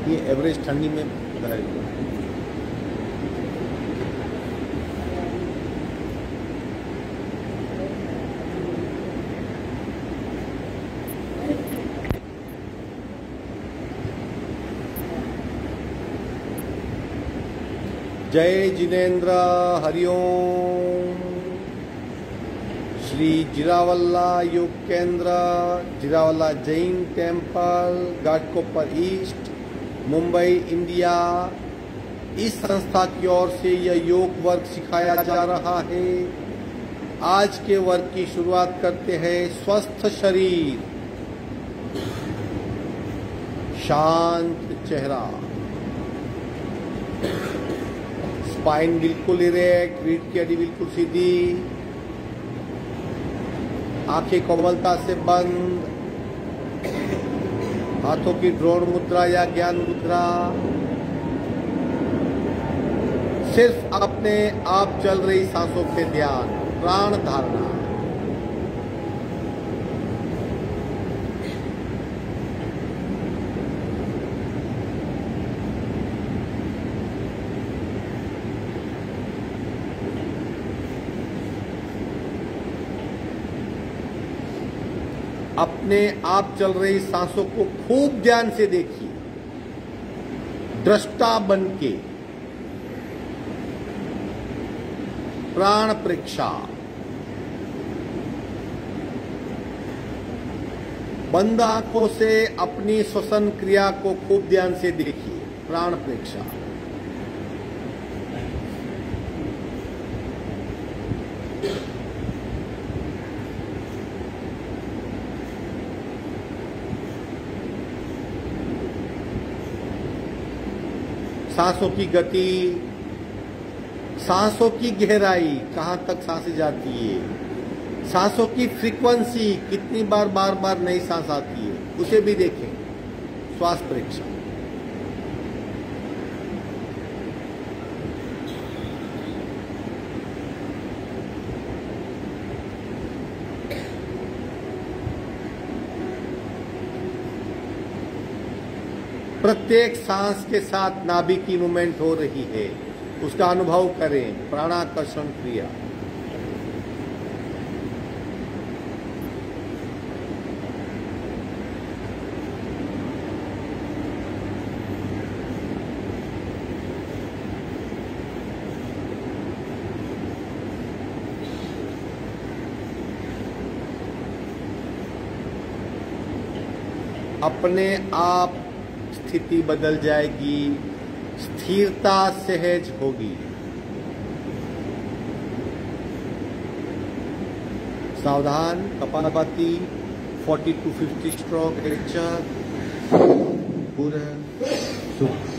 ये एवरेज ठंडी में जय Jinendra Hariom. Shri Jirawala Yoga Kendra, Jirawala Jain temple, Ghatkopar east, Mumbai, India, इस संस्था की ओर से यह योग वर्ग सिखाया जा रहा है। आज के वर्ग की शुरुआत करते हैं। स्वस्थ शरीर, शांत चेहरा, स्पाइन बिल्कुल इरेक्ट, रीढ़ की हड्डी बिल्कुल सीधी, आंखें कोमलता से बंद, हाथों की ड्रोण मुद्रा या ज्ञान मुद्रा, सिर्फ अपने आप चल रही सांसों पे ध्यान, प्राण धारणा। अपने आप चल रही सांसों को खूब ध्यान से देखिए, दृष्टा बन के। प्राण परीक्षा, बंद आंखों से अपनी श्वसन क्रिया को खूब ध्यान से देखिए। प्राण परीक्षा। सांसों की गति, सांसों की गहराई, कहां तक सांसें जाती है, सांसों की फ्रीक्वेंसी, कितनी बार बार बार नई सांस आती है, उसे भी देखें। श्वास परीक्षा। प्रत्येक सांस के साथ नाभि की मूवमेंट हो रही है, उसका अनुभव करें। प्राणाकर्षण क्रिया। अपने आप स्थिति बदल जाएगी, स्थिरता सहज होगी। सावधान, कपालभाति, 40 to 50 स्ट्रोक लेक्चर। पूरा सुख।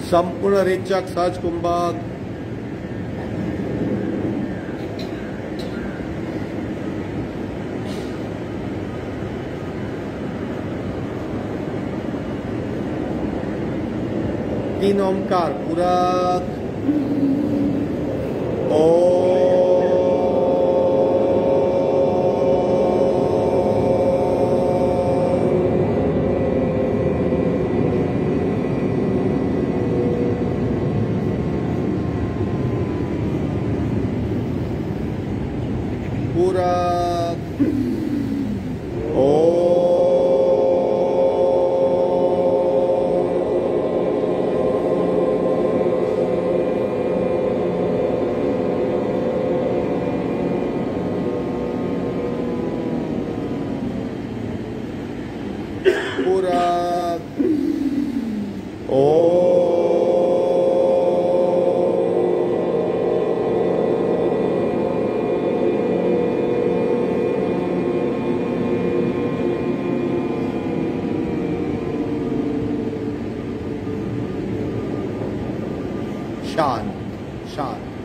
संपूर्ण रेचक सहज कुंभक। तीन ओंकार पूरक। ओम।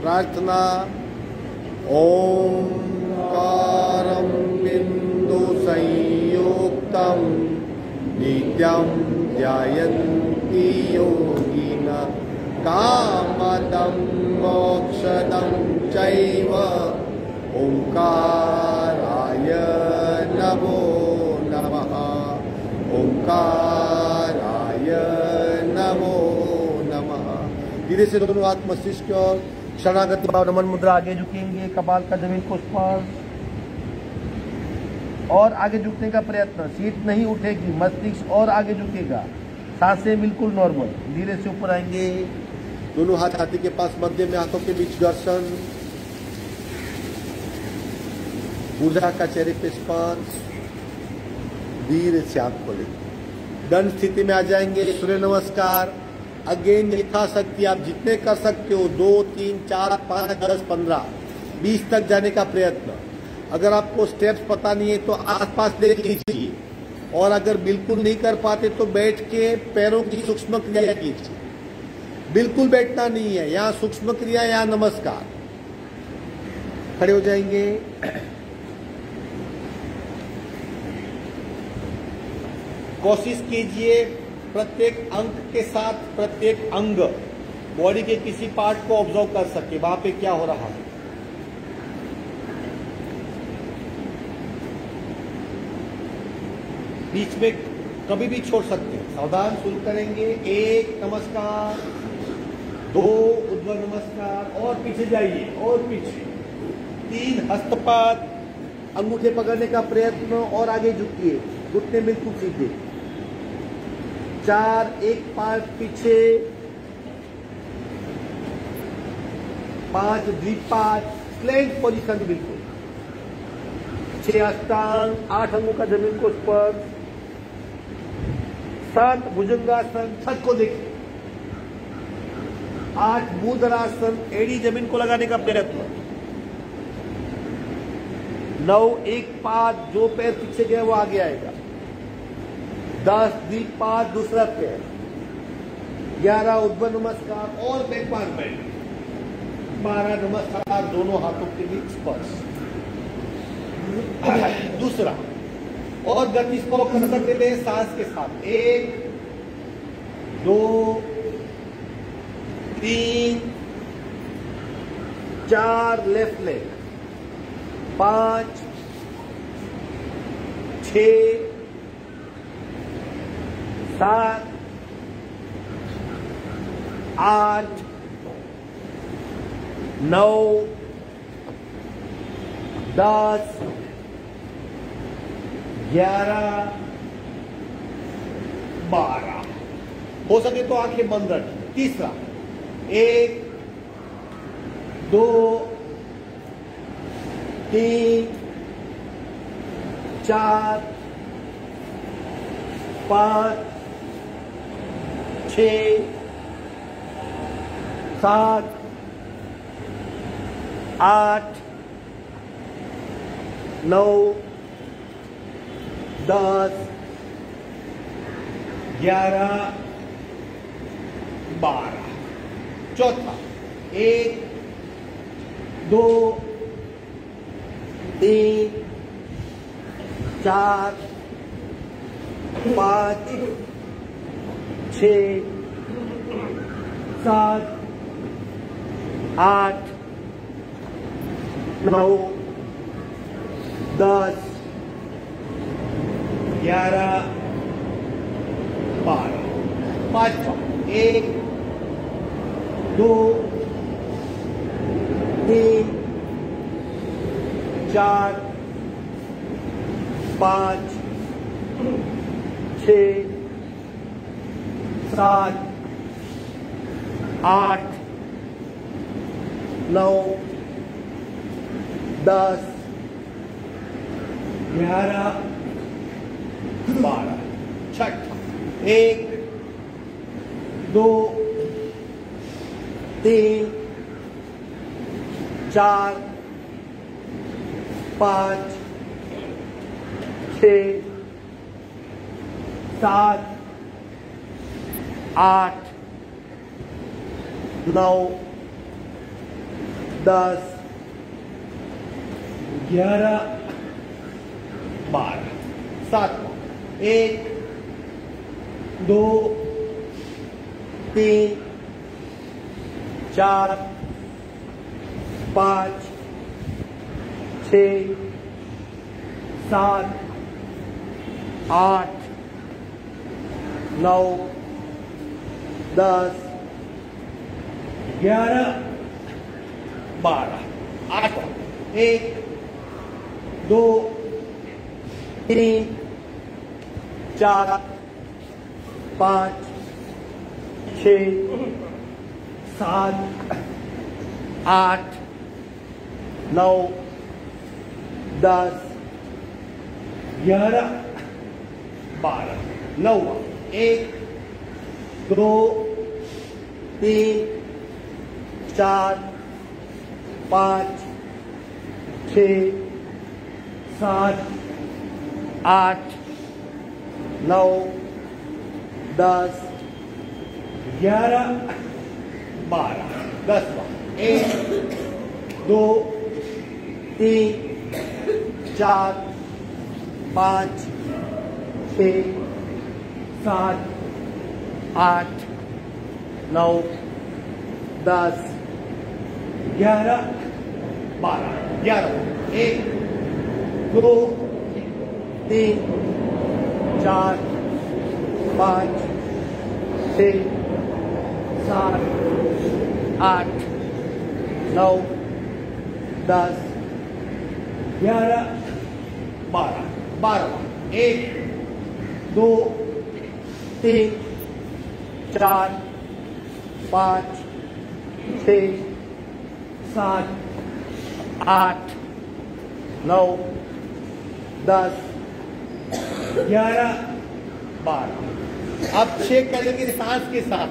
प्रार्थना ओंकारं बिंदु संयुक्तं नित्यं ध्यायन्ति योगिनः कामदं मोक्षदं चैव ओंकाराय नमो नमः ओंकाराय नमो नमः। धीरे से दोनों हाथ मस्तिष्क की ओर शरणागति भाव नमन मुद्रा, आगे झुकेंगे, कपाल का जमीन को स्पर्श और आगे झुकने का प्रयत्न, सीट नहीं उठेगी, मस्तिष्क और आगे झुकेगा, सांसें बिल्कुल नॉर्मल। धीरे से ऊपर आएंगे, दोनों हाथ हाथी के पास, मध्य में हाथों के बीच घर्षण, ऊर्जा का चेहरे पे स्पर्श, धीरे से आंख खोले, दंड स्थिति में आ जाएंगे। सूर्य नमस्कार अगेन यथाशक्ति आप जितने कर सकते हो, 2, 3, 4, 5, 10, 15, 20 तक जाने का प्रयत्न। अगर आपको स्टेप्स पता नहीं है तो आसपास देख लीजिए, और अगर बिल्कुल नहीं कर पाते तो बैठ के पैरों की सूक्ष्म क्रिया कीजिए। बिल्कुल बैठना नहीं है, यहाँ सूक्ष्म क्रिया, यहाँ नमस्कार। खड़े हो जाएंगे, कोशिश कीजिए प्रत्येक अंक के साथ प्रत्येक अंग बॉडी के किसी पार्ट को ऑब्जर्व कर सके, वहां पे क्या हो रहा है। बीच में कभी भी छोड़ सकते हैं, सावधान। शुरू करेंगे, 1 नमस्कार, 2 ऊर्ध्व नमस्कार, और पीछे जाइए और पीछे, 3 हस्तपात, अंगूठे पकड़ने का प्रयत्न और आगे झुकिए, घुटने बिल्कुल सीधे, 4 एक पार्ट पीछे, 5 द्विपाद, प्लैंक पोजीशन बिल्कुल, 6 अष्टांग, 8 अंगों का जमीन को स्पर्श, 7 भुजंगासन, छत को देखिए, 8 मूर्धरासन, एड़ी जमीन को लगाने का प्रयत्न, 9 एक पाद, जो पैर पीछे गया वो आगे आएगा, 10 द्विपाद, दूसरा पैर, 11 ऊर्ध्व नमस्कार और बैकवर्ड बेंड, 12 नमस्कार, दोनों हाथों के बीच स्पर्श। दूसरा, और गति को करते हुए सांस के साथ, 1, 2, 3, 4 लेफ्ट लेग, 5, 6, 7, 8, 9, 10, 11, 12। हो सके तो आंखें बंद रखें। तीसरा, 1, 2, 3, 4, 5, 6, 7, 8, 9, 10, 11, 12। चौथा, 1, 2, 3, 4, 5, 6, 7, 8, 9, 10, 11, 12। पांचवा, 1, 2, 3, 4, 5, 6, 7, 8, 9, 10, 11, 12। छठा, 1, 2, 3, 4, 5, 6, 7, 8, 9, 10, 11, 12, 7वां 1, 2, 3, 4, 5, 6, 7, 8, 9, 10, 11, 12, 8वां 1, 2, 3, 4, 5, 6, 7, 8, 9, 10, 11, 12, 9वां 1, 2, 3, 4, 5, 6, 7, 8, 9, 10, 11, 12, 10वां 1, 2, 3, 4, 5, 6, 7, 8, 9, 10, 11, 12, 11, 1, 2, 3, 4, 5, 6, 7, 8, 9, 10, 11, 12, 12वां 1, 2, 3, 4, 5, 6, 7, 8, 9, 10, 11, 12। अब चेक करेंगे सांस के साथ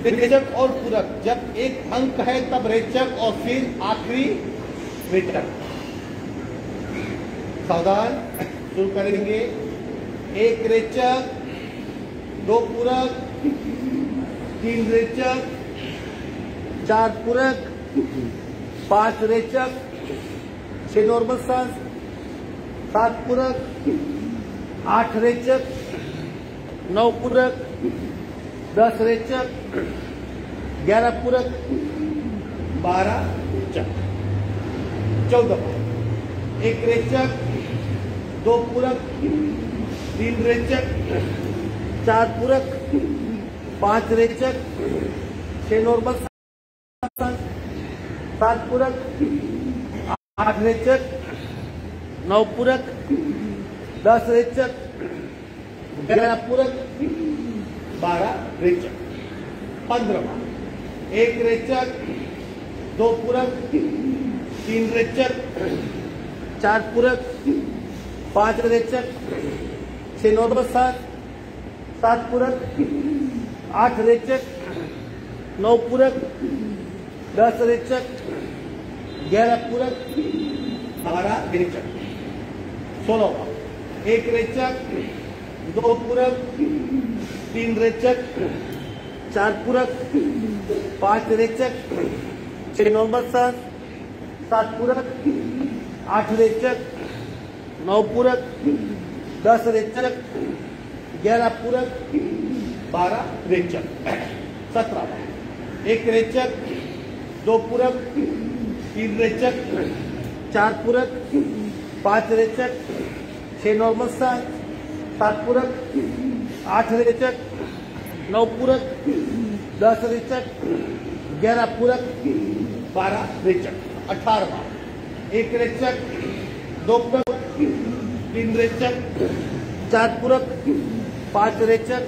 रेचक और पूरक। जब एक अंक है तब रेचक और फिर आखिरी रेचक। सावधान, शुरू करेंगे। एक रेचक, 2 पूरक, 3 रेचक, 4 पूरक, 5 रेचक, 6 नॉर्मल सांस, 7 पूरक, 8 रेचक, 9 पूरक, 10 रेचक, 11 पूरक, 12 रेचक। 14, 1 रेचक, 2 पूरक, 3 रेचक, 4 पूरक, 5 रेचक, 6 नॉर्मल सांस, 7 पूरक, 8 रेचक, 9 पूरक, 10 रेचक, 11 पूरक, 12 रेचक। 15, 1 रेचक, 2 पूरक, 3 रेचक, 4 पूरक, 5 रेचक, 6 नॉर्मल सांस, 7 पूरक, 8 रेचक, 9 पूरक, 10 रेचक, 11 पूरक, 12 रेचक। 16, 1 रेचक, 2 पूरक, 3 रेचक, 4 पूरक, 5 रेचक, 6 नॉर्मल सांस, 7 पूरक, 8 रेचक, 9 पूरक, 10 रेचक, 11 पूरक, 12 रेचक। 17, 1 रेचक, 2 पूरक, 3 रेचक, 4 पूरक, 5 रेचक, 6 नॉर्मल सांस, 7 पूरक, 8 रेचक, 9 पूरक, 10 रेचक, 11 पूरक, 12 रेचक। 18, 1 रेचक, 2 पूरक, 3 रेचक, 4 पूरक, 5 रेचक,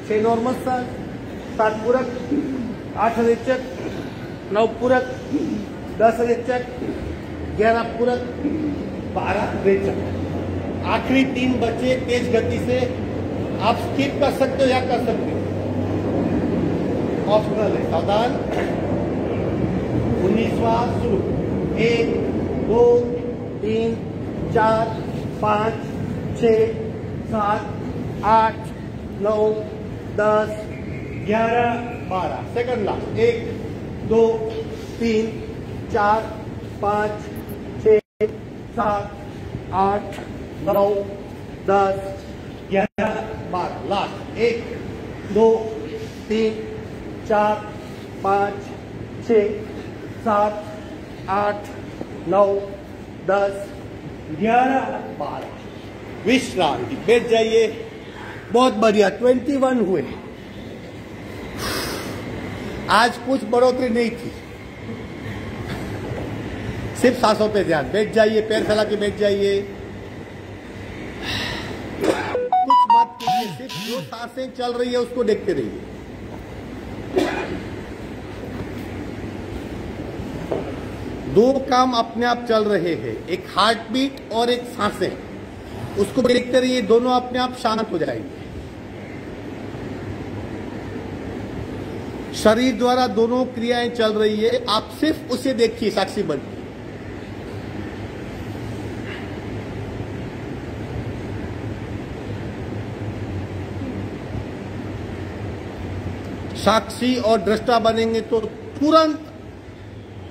6 नॉर्मल सांस, 7 पूरक, 8 रेचक, 9 पूरक, 10 रेचक, 11 पूरक, 12 रेचक। आखिरी 3 बचे तेज गति से। आप स्किप कर सकते हो या कर सकते हो, ऑप्शनल है। सावधान। 19वां शुरू। 1, 2, 3, 4, 5, 6, 7, 8, 9, 10, 11, 12। Second last. 1, 2, 3, 4 5 6 7 8 9 10 11 12 लास्ट 1 2 3 4 5 6 7 8 9 10 11 12 विश्रांति। बैठ जाइए। बहुत बढ़िया 21 हुए। आज कुछ बढ़ोतरी नहीं थी, सिर्फ सांसों पे ध्यान। बैठ जाइए, पैर फैला के बैठ जाइए, कुछ मत कीजिए, सिर्फ जो सांसें चल रही है उसको देखते रहिए। दो काम अपने आप चल रहे हैं, एक हार्ट बीट और एक सांसें, उसको देखते रहिए, दोनों अपने आप शांत हो जाएंगे। शरीर द्वारा दोनों क्रियाएं चल रही है, आप सिर्फ उसे देखिए साक्षी बन के। साक्षी और दृष्टा बनेंगे तो तुरंत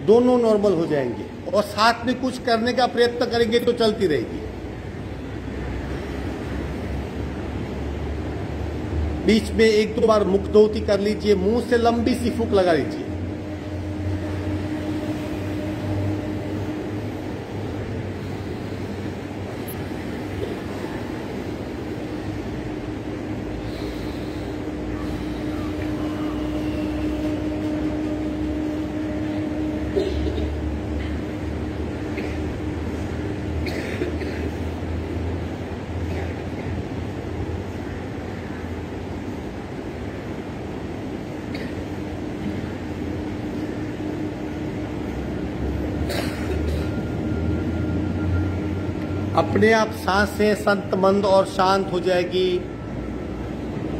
दोनों नॉर्मल हो जाएंगे, और साथ में कुछ करने का प्रयत्न करेंगे तो चलती रहेगी। बीच में 1-2 बार मुखधोती कर लीजिए, मुंह से लंबी सी फूंक लगा लीजिए। अपने आप सांसें संतमंद और शांत हो जाएगी,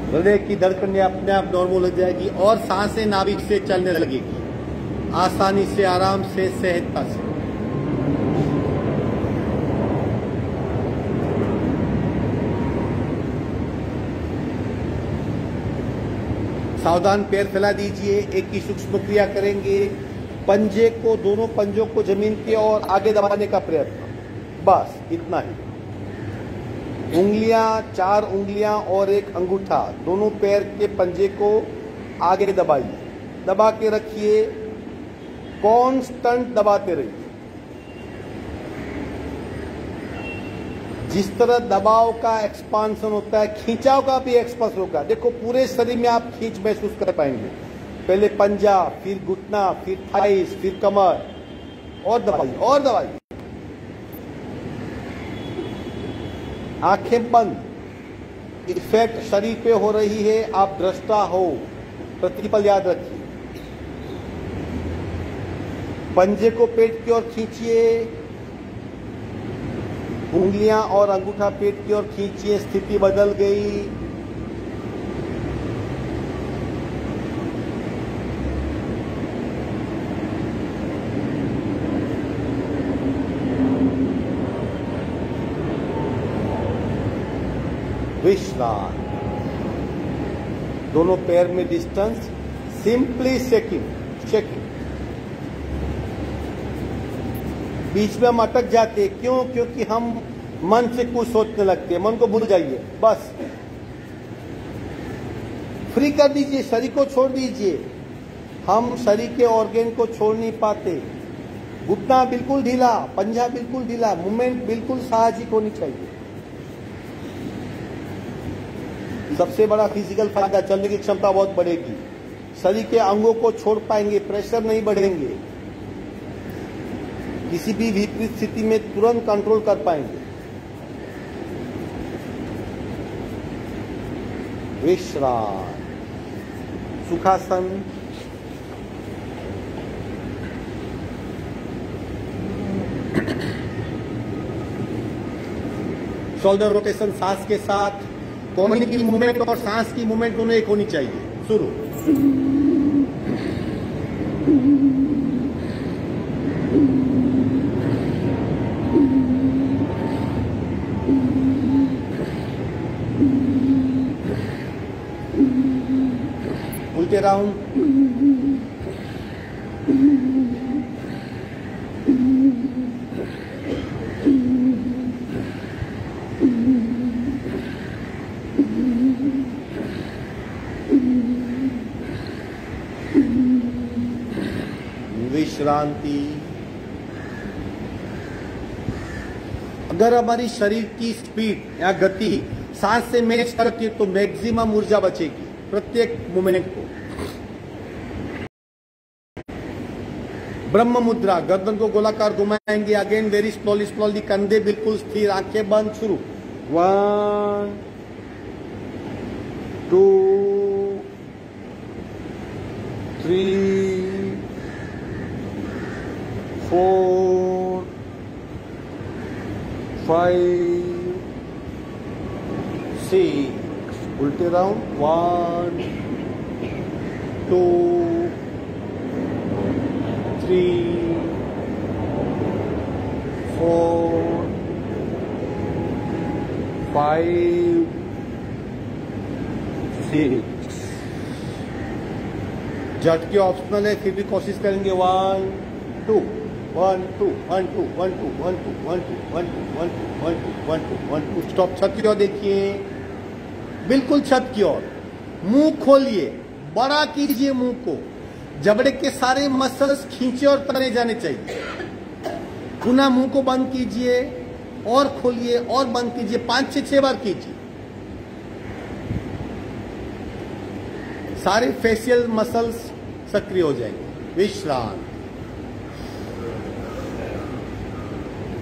हृदय की धड़कनें अपने आप नॉर्मल हो जाएगी, और सांसें नाभिक से चलने लगेगी आसानी से, आराम से, सहजता से। सावधान, पैर फैला दीजिए। एक ही सूक्ष्म क्रिया करेंगे, पंजे को, दोनों पंजों को जमीन की ओर आगे दबाने का प्रयत्न, बस इतना ही। उंगलियां, 4 उंगलियां और 1 अंगूठा, दोनों पैर के पंजे को आगे दबाइए, दबा के रखिए, कांस्टेंट दबाते रहिए। जिस तरह दबाव का एक्सपांशन होता है, खींचाव का भी एक्सपांशन होगा। देखो पूरे शरीर में आप खींच महसूस कर पाएंगे। पहले पंजा, फिर घुटना, फिर थाइस, फिर कमर, और दबाइए और दबाइए। आंखें बंद। इफेक्ट शरीर पे हो रही है, आप दृष्टा हो, प्रतिपल याद रखिए। पंजे को पेट की ओर खींचिए, उंगलियां और अंगूठा पेट की ओर खींचिए, स्थिति बदल गई। विश्राम। दोनों पैर में डिस्टेंस, सिंपली शेकिंग। बीच में हम अटक जाते हैं, क्यों? क्योंकि हम मन से कुछ सोचने लगते हैं। मन को भूल जाइए, बस फ्री कर दीजिए, शरीर को छोड़ दीजिए। हम शरीर के ऑर्गन को छोड़ नहीं पाते। घुटना बिल्कुल ढीला, पंजा बिल्कुल ढीला, मूवमेंट बिल्कुल साहसिक होनी चाहिए। सबसे बड़ा फिजिकल फायदा, चलने की क्षमता बहुत बढ़ेगी, शरीर के अंगों को छोड़ पाएंगे, प्रेशर नहीं बढ़ेंगे, किसी भी विपरीत स्थिति में तुरंत कंट्रोल कर पाएंगे। विश्राम, सुखासन। शोल्डर रोटेशन सांस के साथ। कोहनी की मूवमेंट और सांस की मूवमेंट दोनों एक होनी चाहिए। शुरू। उल्टे राउंड। विश्रांति। अगर हमारी शरीर की स्पीड या गति सांस से मैच करती है तो मैक्सिमम ऊर्जा बचेगी प्रत्येक मूवमेंट को। ब्रह्म मुद्रा, गर्दन को गोलाकार घुमाएंगे। अगेन वेरी स्लोली स्लोली, कंधे बिल्कुल स्थिर, आंखें बंद। शुरू 1 2 3 4 5 6। उल्टे राउंड 1 2 3 4 5 6। झटके ऑप्शनल है, फिर भी कोशिश करेंगे। 1 2 1 2 1 2 1 2 1 2 1 2 1 2 1 2 1 2 1 2 1 2। स्टॉप। छत की ओर देखिए, बिल्कुल छत की ओर। मुंह खोलिए, बड़ा कीजिए मुंह को। जबड़े के सारे मसल्स खींचे और तने जाने चाहिए। पुनः मुंह को बंद कीजिए और खोलिए और बंद कीजिए। 5 से 6 बार कीजिए। सारे फेशियल मसल्स सक्रिय हो जाएंगे। विश्राम।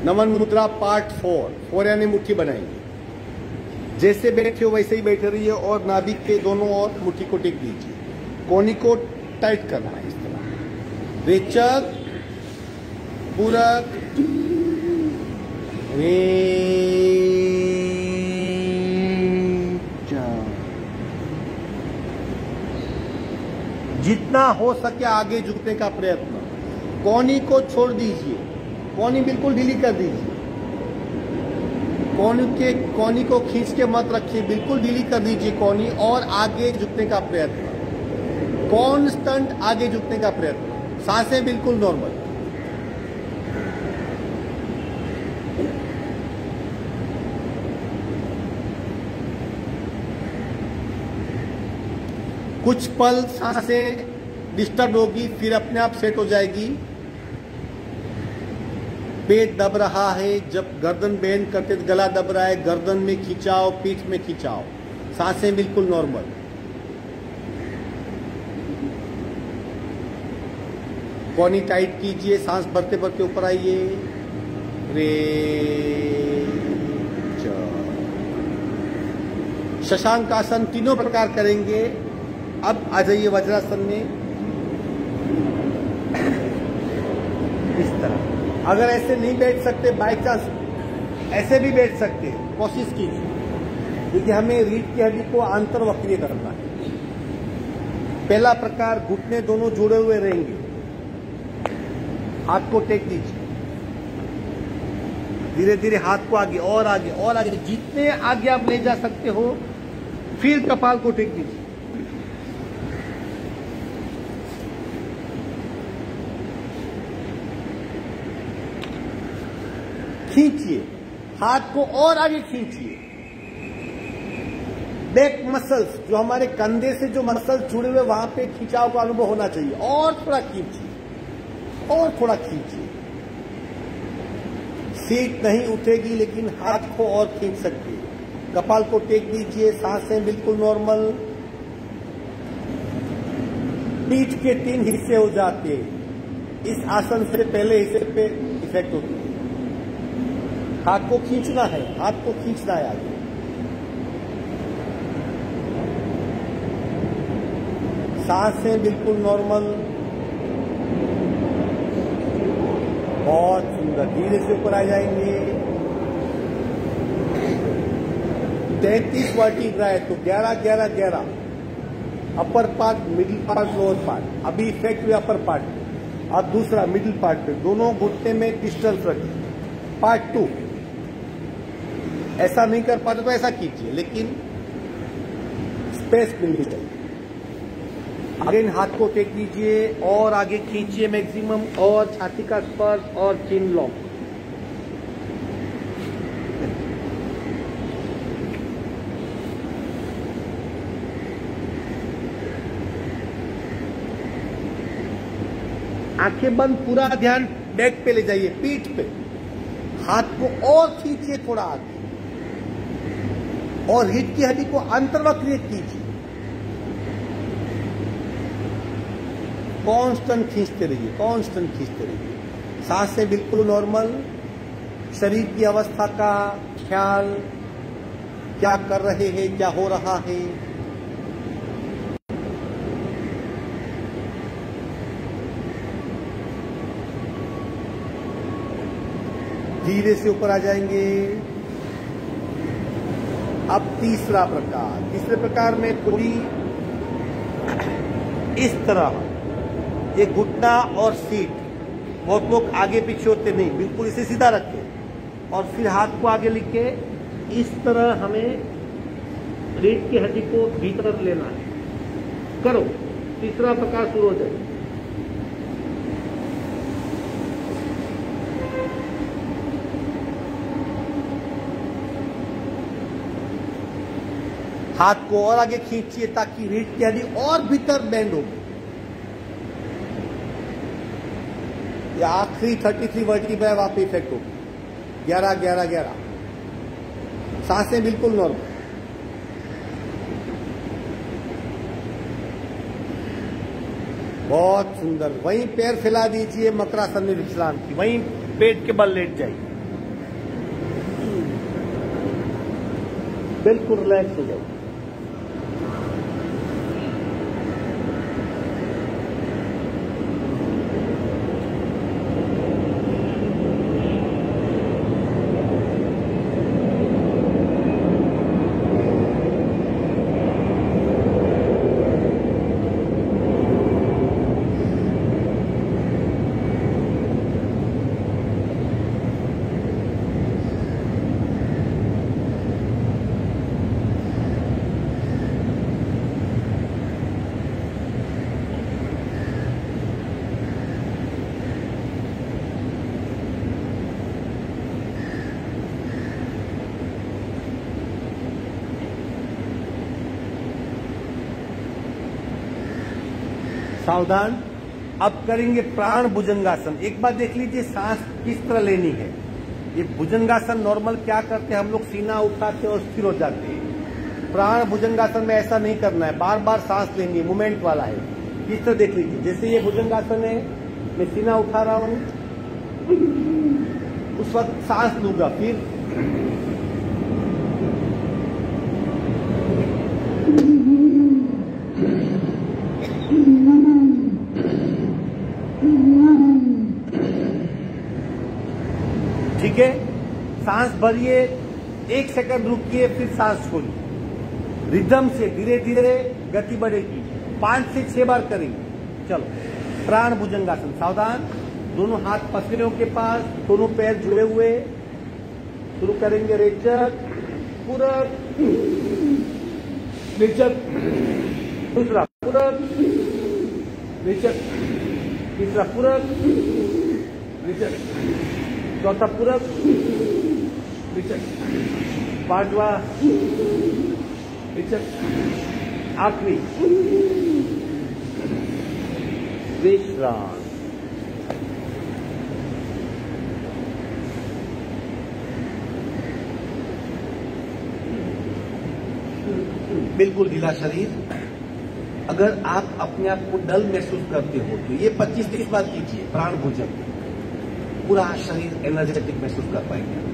नमन मुद्रा पार्ट 4 यानी मुट्ठी बनाएंगे। जैसे बैठे हो वैसे ही बैठे रहिए और नाभिक के दोनों ओर मुट्ठी को टेक दीजिए। कोहनी को टाइट करना है इस तरह। रेचक, पूरक, जितना हो सके आगे झुकने का प्रयत्न। कोहनी को छोड़ दीजिए, कोहनी बिल्कुल ढीली कर दीजिए। कोहनी को खींच के मत रखिए, बिल्कुल ढीली कर दीजिए कोहनी और आगे झुकने का प्रयत्न। कांस्टेंट आगे झुकने का प्रयत्न। सांसें बिल्कुल नॉर्मल। कुछ पल सांसें डिस्टर्ब होगी, फिर अपने आप सेट हो जाएगी। पेट दब रहा है, जब गर्दन बेंड करते तो गला दब रहा है, गर्दन में खिंचाव, पीठ में खिंचाव। सांसें बिल्कुल नॉर्मल। कोहनी टाइट कीजिए, सांस भरते भरते ऊपर आइए। शशांक आसन तीनों प्रकार करेंगे। अब आ जाइए वज्रासन में। इस तरह अगर ऐसे नहीं बैठ सकते, बाई चांस ऐसे भी बैठ सकते हैं, कोशिश कीजिए, क्योंकि हमें रीढ़ की हड्डी को अंतर्वक्रीय करना है। पहला प्रकार, घुटने दोनों जुड़े हुए रहेंगे, हाथ को टेक दीजिए। धीरे धीरे हाथ को आगे और आगे और आगे, जितने आगे आप ले जा सकते हो। फिर कपाल को टेक दीजिए। खींचिए, हाथ को और आगे खींचिए। बैक मसल्स, जो हमारे कंधे से जो मसल्स जुड़े हुए, वहां पे खिंचाव का अनुभव होना चाहिए। और थोड़ा खींचिए और थोड़ा खींचिए। सीट नहीं उठेगी लेकिन हाथ को और खींच सकते हैं। कपाल को टेक दीजिए, सांसें बिल्कुल नॉर्मल। पीठ के 3 हिस्से हो जाते हैं। इस आसन से पहले हिस्से पे इफेक्ट होती है। हाथ को खींचना है, हाथ को खींचना है आगे। सांसें बिल्कुल नॉर्मल। बहुत सुंदर। धीरे से ऊपर आ जाएंगे। 33 वर्टिब्रा है तो 11 11 11। Upper part, middle part, lower part. अभी इफेक्ट हुआ अपर पार्ट। अब दूसरा मिडिल पार्ट पे दोनों घुटने में डिस्टेंस रखिए। पार्ट 2 ऐसा नहीं कर पाते तो ऐसा कीजिए, लेकिन स्पेस मिलनी चाहिए। अगेन हाथ को टेक लीजिए और आगे खींचिए मैक्सिमम, और छाती का स्पर्श और चिन लॉक। आंखें बंद, पूरा ध्यान बैक पे ले जाइए, पीठ पे। हाथ को और खींचिए थोड़ा आगे, और रीढ़ की हड्डी को अंतर्वक्रिय कीजिए। कांस्टेंट खींचते रहिए, कांस्टेंट खींचते रहिए। सांसें बिल्कुल नॉर्मल। शरीर की अवस्था का ख्याल, क्या कर रहे हैं, क्या हो रहा है। धीरे से ऊपर आ जाएंगे। अब तीसरा प्रकार में थोड़ी इस तरह, ये घुटना और सीट, बहुत लोग आगे पीछे होते नहीं, बिल्कुल इसे सीधा रखें और फिर हाथ को आगे लेके इस तरह हमें रीढ़ की हड्डी को भीतर लेना है। करो, तीसरा प्रकार शुरू हो जाए। हाथ को और आगे खींचिए ताकि रीढ़ की हड्डी और भीतर बेंड हो। या आखिरी 33 वर्टिब्रा वहां पे इफेक्ट हो। 11 11 11। सांसें बिल्कुल नॉर्मल। बहुत सुंदर। वहीं पैर फैला दीजिए मकरासन में विश्राम की, वहीं पेट के बल लेट जाइए, बिल्कुल रिलैक्स हो जाइए। सावधान। अब करेंगे प्राण भुजंगासन। एक बार देख लीजिए सांस किस तरह लेनी है। ये भुजंगासन नॉर्मल क्या करते हैं हम लोग, सीना उठाते और स्थिर हो जाते हैं। प्राण भुजंगासन में ऐसा नहीं करना है, बार बार सांस लेनी है, मूवमेंट वाला है। किस तरह देख लीजिए, जैसे ये भुजंगासन है, मैं सीना उठा रहा हूं, उस वक्त सांस लूंगा, फिर ठीक है। सांस भरिए, 1 सेकंड रुकिए, फिर सांस छोड़िए। रिदम से धीरे धीरे गति बढ़ेगी। 5 से 6 बार करेंगे। चलो, प्राण भुजंगासन। सावधान, दोनों हाथ पसलियों के पास, दोनों पैर जुड़े हुए। शुरू करेंगे। रेचक, पूरक, रेचक, दूसरा पूरक, रेचक, तीसरा पूरक, रेचक, चौथा पूरक, रेचक, पांचवा रेचक, आखिरी विश्राम। बिल्कुल ढीला शरीर। अगर आप अपने आप को डल महसूस करते हो तो ये 25-30 बार कीजिए प्राण भुजंग। पूरा शरीर एनर्जेटिक महसूस कर पाएंगे।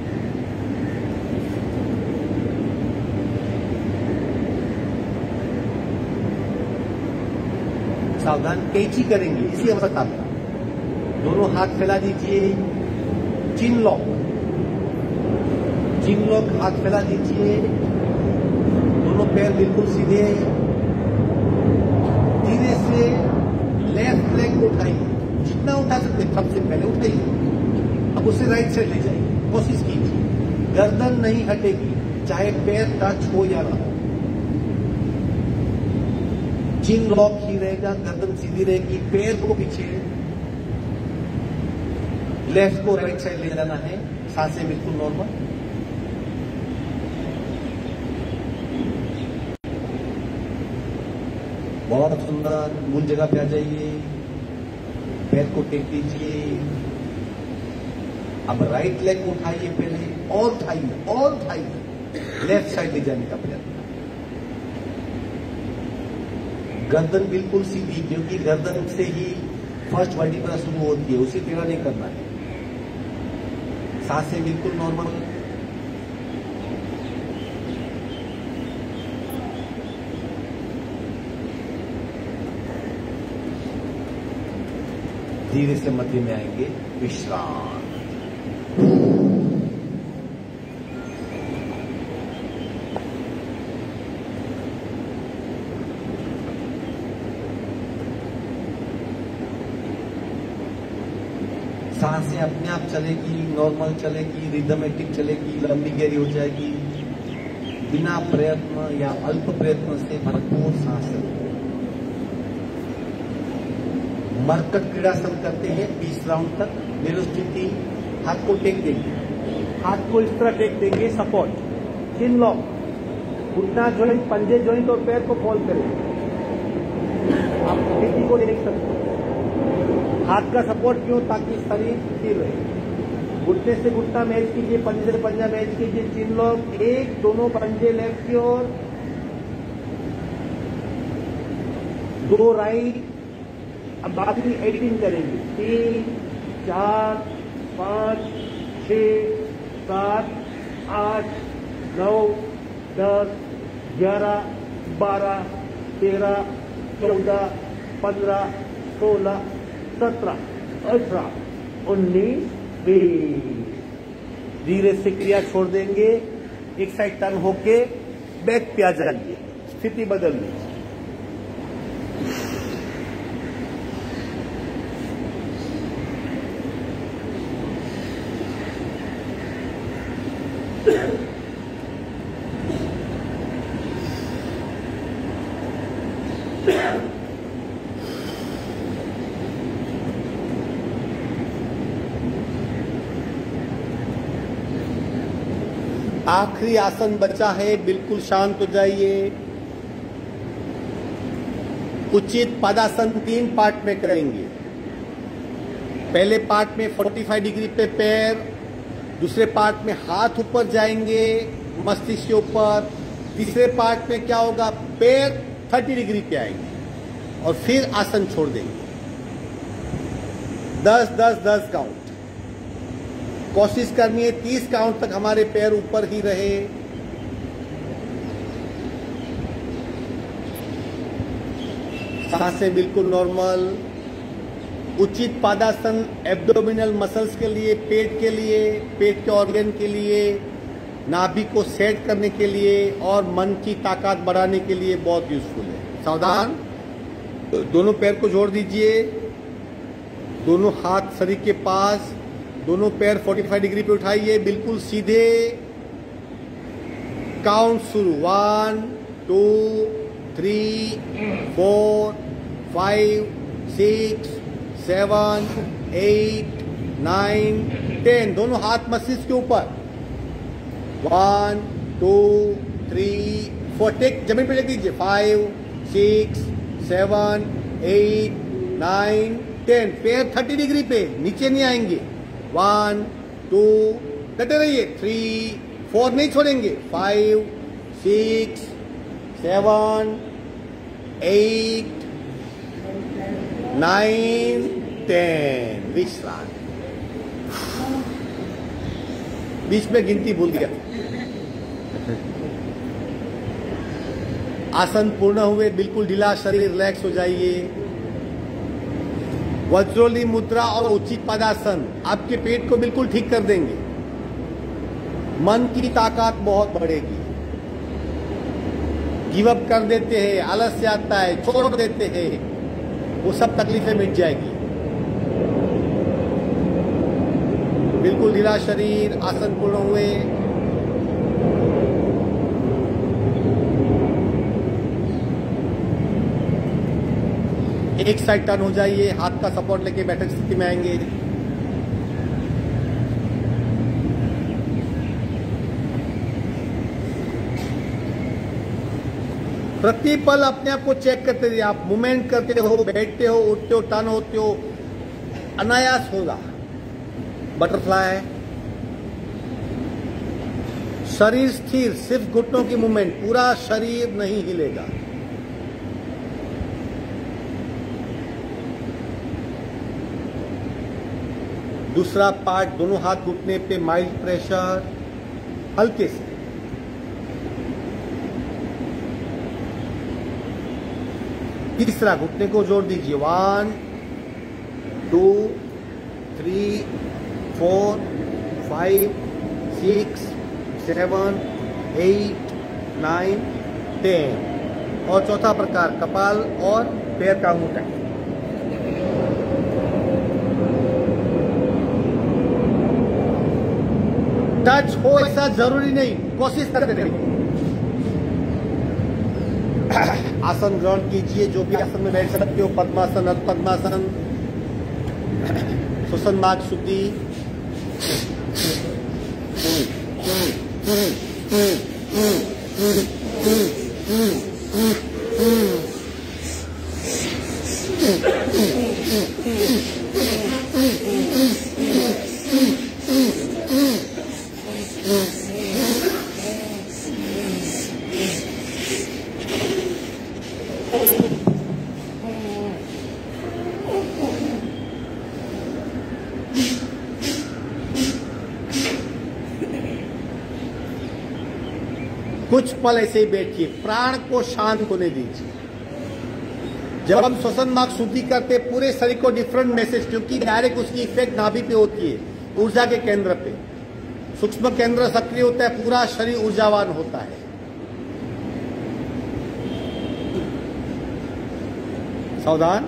सावधान, कैंची करेंगे इसी अवस्था में। दोनों हाथ फैला दीजिए, चिन लॉक, चिन लॉक, हाथ फैला दीजिए, दोनों पैर बिल्कुल सीधे। धीरे से लेफ्ट लेग उठाइए, जितना उठा सकते सबसे पहले उठाइए। अब उसे राइट साइड ले जाइए, कोशिश कीजिए। गर्दन नहीं हटेगी, चाहे पैर टच हो या ना हो। चिन लॉक ही रहेगा, गर्दन सीधी रहेगी, पैर को पीछे, लेफ्ट को राइट साइड ले जाना है, सांसें बिल्कुल नॉर्मल। बहुत सुंदर, मूल जगह पे आ जाइए, पैर को टेक दीजिए। अब राइट लेग को उठाइए, पहले और उठाइए, लेफ्ट साइड ले जाने का प्रयत्न। गर्दन बिल्कुल सीधी, क्योंकि गर्दन से ही फर्स्ट वर्टिब्रा शुरू होती है, उसे टेढ़ा नहीं करना है। सांसें बिल्कुल नॉर्मल। धीरे से मध्य में आएंगे, विश्राम। सांसें अपने आप चलेगी, नॉर्मल चलेगी, रिदमेटिक चलेगी, लंबी गहरी हो जाएगी। बिना प्रयत्न या अल्प प्रयत्न से भरपूर सांस लें। मरकट क्रीड़ासन करते हैं 20 राउंड तक। निरुस्थिति, हाथ को टेक देंगे, हाथ को इस तरह टेक देंगे, सपोर्ट, चिन लॉक, घुटना जॉइंट, पंजे जॉइंट और पैर को फोल्ड करेंगे। आप स्थिति को देख सकते हैं। हाथ का सपोर्ट क्यों? ताकि शरीर स्थिर रहे। घुटने से घुटना मैच कीजिए, पंजे से पंजा मैच कीजिए, चिन लॉक, एक, दोनों पंजे लेफ्ट की ओर, दो राइट। अब बाकी 18 करेंगे, 3, 4, 5, 6, 7, 8, 9, 10, 11, 12, 13, 14, 15, 16, 17, 18, 19, 20। धीरे से क्रिया छोड़ देंगे, एक साइड टर्न होके बैक पे आ जाइए, स्थिति बदल लीजिए। आखिरी आसन बचा है, बिल्कुल शांत हो जाइए। उचित पदासन 3 पार्ट में करेंगे। पहले पार्ट में 45 डिग्री पे पैर, दूसरे पार्ट में हाथ ऊपर जाएंगे मस्तिष्क के ऊपर, तीसरे पार्ट में क्या होगा, पैर 30 डिग्री पे आएंगे और फिर आसन छोड़ देंगे। 10-10-10 काउंट। कोशिश करनी है 30 काउंट तक हमारे पैर ऊपर ही रहे। सांसें बिल्कुल नॉर्मल। उचित पादासन एब्डोमिनल मसल्स के लिए, पेट के लिए, पेट के ऑर्गन के लिए, नाभि को सेट करने के लिए और मन की ताकत बढ़ाने के लिए बहुत यूजफुल है। सावधान, दोनों पैर को जोड़ दीजिए, दोनों हाथ शरीर के पास, दोनों पैर 45 डिग्री पे उठाइए, बिल्कुल सीधे। काउंट शुरू, 1, 2, 3, 4, 5, 6, 7, 8, 9, 10। दोनों हाथ मस्तिष्क के ऊपर। 1, 2, 3, 4, टेक जमीन पे ले दीजिए। 5, 6, 7, 8, 9, 10। पैर 30 डिग्री पे, नीचे नहीं आएंगे। 1, 2, डटे रहिए। 3, 4 नहीं छोड़ेंगे। 5, 6, 7, 8, 9, 10। विश्राम। बीच में गिनती भूल गया। आसन पूर्ण हुए, बिल्कुल ढीला शरीर, रिलैक्स हो जाइए। वज्रोली मुद्रा और उचित पदासन आपके पेट को बिल्कुल ठीक कर देंगे। मन की ताकत बहुत बढ़ेगी। गिव अप कर देते हैं, आलस्य आता है, छोड़ देते हैं, वो सब तकलीफें मिट जाएगी। बिल्कुल ढीला शरीर, आसन पूर्ण हुए। एक साइड टर्न हो जाइए, हाथ का सपोर्ट लेके बैठक स्थिति में आएंगे। प्रति पल अपने आप को चेक करते रहिए। आप मूवमेंट करते हो, बैठते हो, उठते हो, टर्न होते हो, अनायास होगा। बटरफ्लाई, शरीर स्थिर, सिर्फ घुटनों की मूवमेंट, पूरा शरीर नहीं हिलेगा। दूसरा पार्ट, दोनों हाथ घुटने पे, माइल्ड प्रेशर, हल्के से। तीसरा, घुटने को जोड़ दीजिए। 1 2 3 4 5 6 7 8 9 10। और चौथा प्रकार, कपाल और पैर का अंगूठा। टच हो ऐसा जरूरी नहीं, कोशिश करते रहिए। आसन ग्रहण कीजिए, जो भी आसन में बैठ सकते हो, पद्मासन, अर्ध पद्मासन, श्वसन मार्ग शुद्धि। कुछ पल ऐसे ही बैठिए, प्राण को शांत होने दीजिए। जब हम श्वसन मार्ग शुद्धि करते पूरे शरीर को डिफरेंट मैसेज, क्योंकि डायरेक्ट उसकी इफेक्ट नाभि पे होती है, ऊर्जा के केंद्र पे। सूक्ष्म केंद्र सक्रिय होता है, पूरा शरीर ऊर्जावान होता है। सावधान।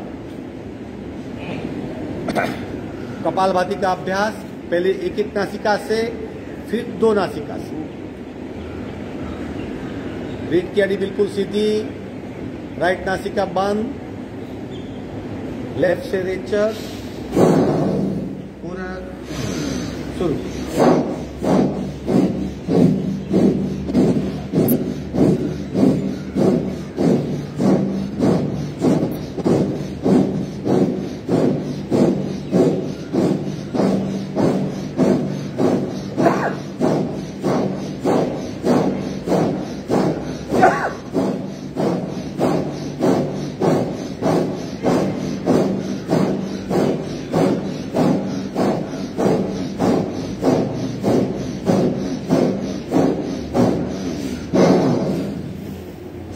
कपालभाति का अभ्यास, पहले एक एक नासिका से, फिर 2 नासिका से। रीढ़ की हड्डी बिल्कुल सीधी, राइट नासिका बंद, लेफ्ट से रेचक, पूरा शुरू।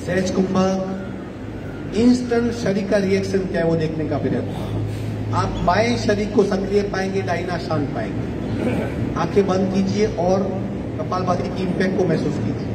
सहज कुंभक, इंस्टेंट शरीर का रिएक्शन क्या है वो देखने का प्रयत्न। आप बाएं शरीर को सक्रिय पाएंगे, दाहिना शांत पाएंगे। आंखें बंद कीजिए और कपालभाति की इंपैक्ट को महसूस कीजिए।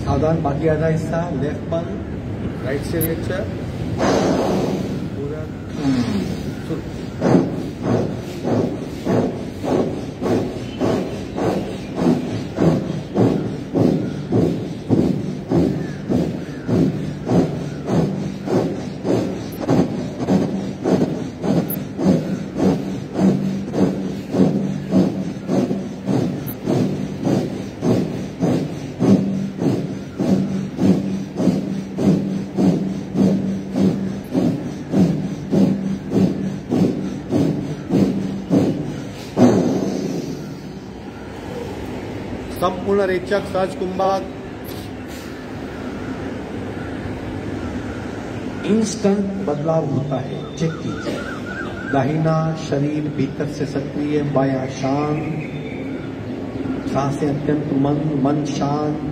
सावधान, बाकी आधा हिस्सा, लेफ्ट बंद, राइट से रेचक, पूरा शुरू। संपूर्ण रेचक सहज कुंभक, इंस्टेंट बदलाव होता है, चेक कीजिए। दाहिना शरीर भीतर से सक्रिय, बायां शांत, सांसें अत्यंत मन शांत।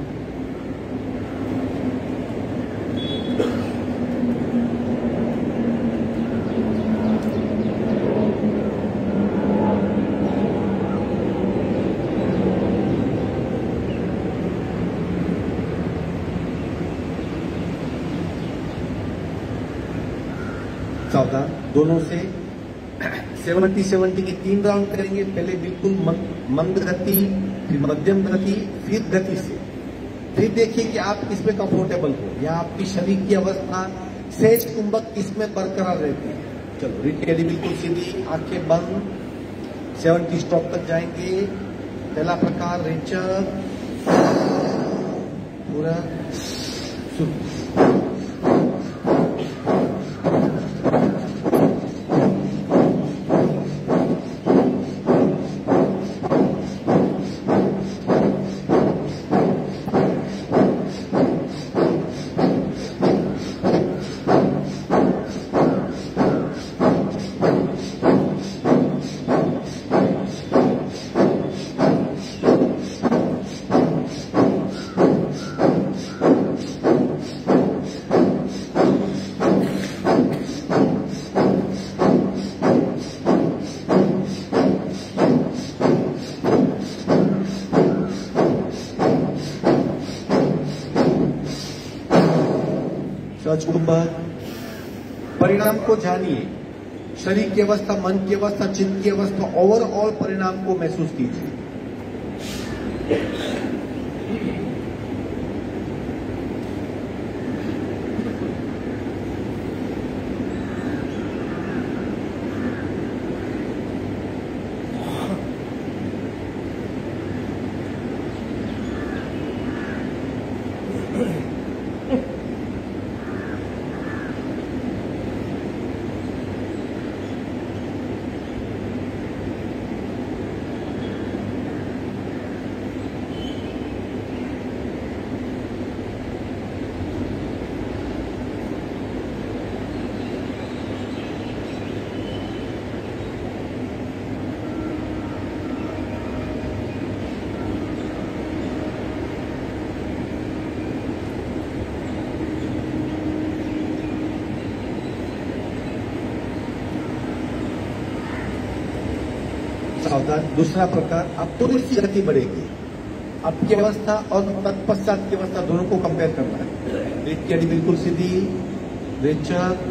सावधान, दोनों से 70-70 की 3 राउंड करेंगे। पहले बिल्कुल मंद गति, फिर मध्यम गति, फिर गति से। फिर देखिए कि आप किसमें कंफर्टेबल हो या आपकी शरीर की अवस्था सहज कुंभक किसमें बरकरार रहती है। चलो, रीढ़ की हड्डी बिल्कुल सीधी, आंखें बंद, 70 स्टॉप तक जाएंगे। पहला प्रकार रेचक, पूरा शुरू। कुंभक, परिणाम को जानिए। शरीर की अवस्था, मन की अवस्था, चित्त की अवस्था, ओवरऑल परिणाम को महसूस कीजिए। सावधान, दूसरा प्रकार, अब थोड़ी सी गति बढ़ेगी। आपकी अवस्था और तत्पश्चात की अवस्था दोनों को कंपेयर करना है। रीढ़ की हड्डी बिल्कुल सीधी, रेचक,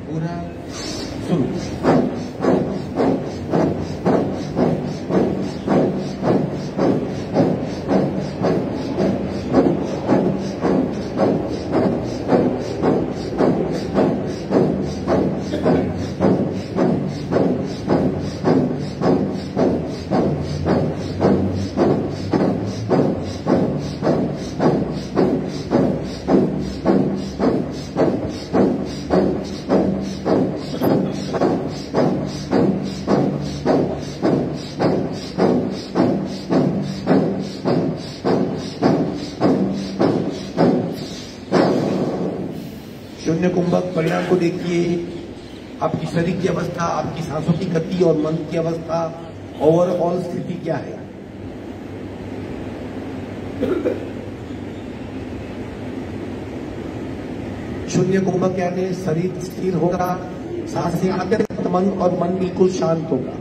पूरा शुरू। शून्य कुंभक, परिणाम को देखिए। आपकी शरीर की अवस्था, आपकी सांसों की गति और मन की अवस्था, ओवरऑल स्थिति क्या है। शून्य कुंभक यानी शरीर स्थिर होगा, सांसें आते, मन और मन बिल्कुल शांत होगा।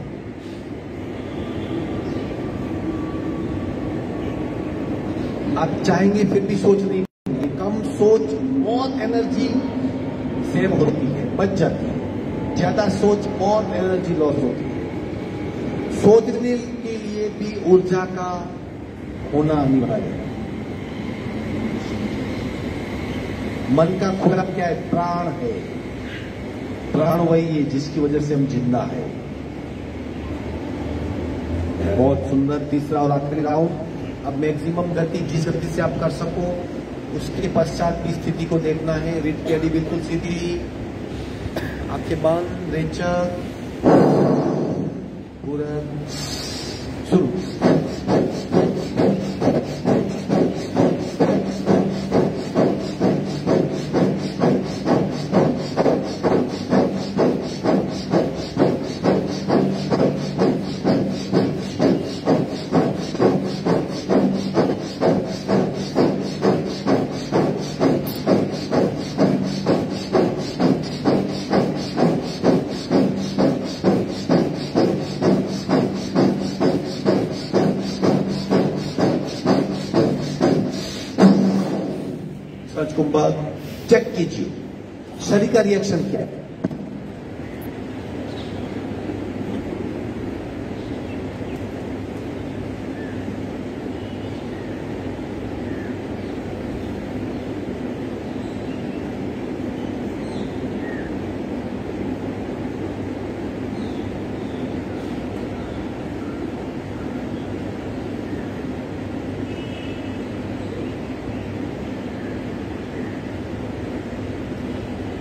आप चाहेंगे फिर भी सोच नहीं, कम सोच बहुत एनर्जी सेव होती है, बच जाती है। ज्यादा सोच बहुत एनर्जी लॉस होती है। सोचने के लिए भी ऊर्जा का होना अनिवार्य है। मन का खुराक क्या है? प्राण है। प्राण वही है जिसकी वजह से हम जिंदा है। बहुत सुंदर, तीसरा और आखिरी राउंड। अब मैक्सिमम गति जिस गति से आप कर सको उसके पश्चात की स्थिति को देखना है। रीढ़ की हड्डी बिल्कुल सीधी, आंखें बंद, रेचक, पूरा शुरू। कुंभक, चेक कीजिए शरीर का रिएक्शन क्या है।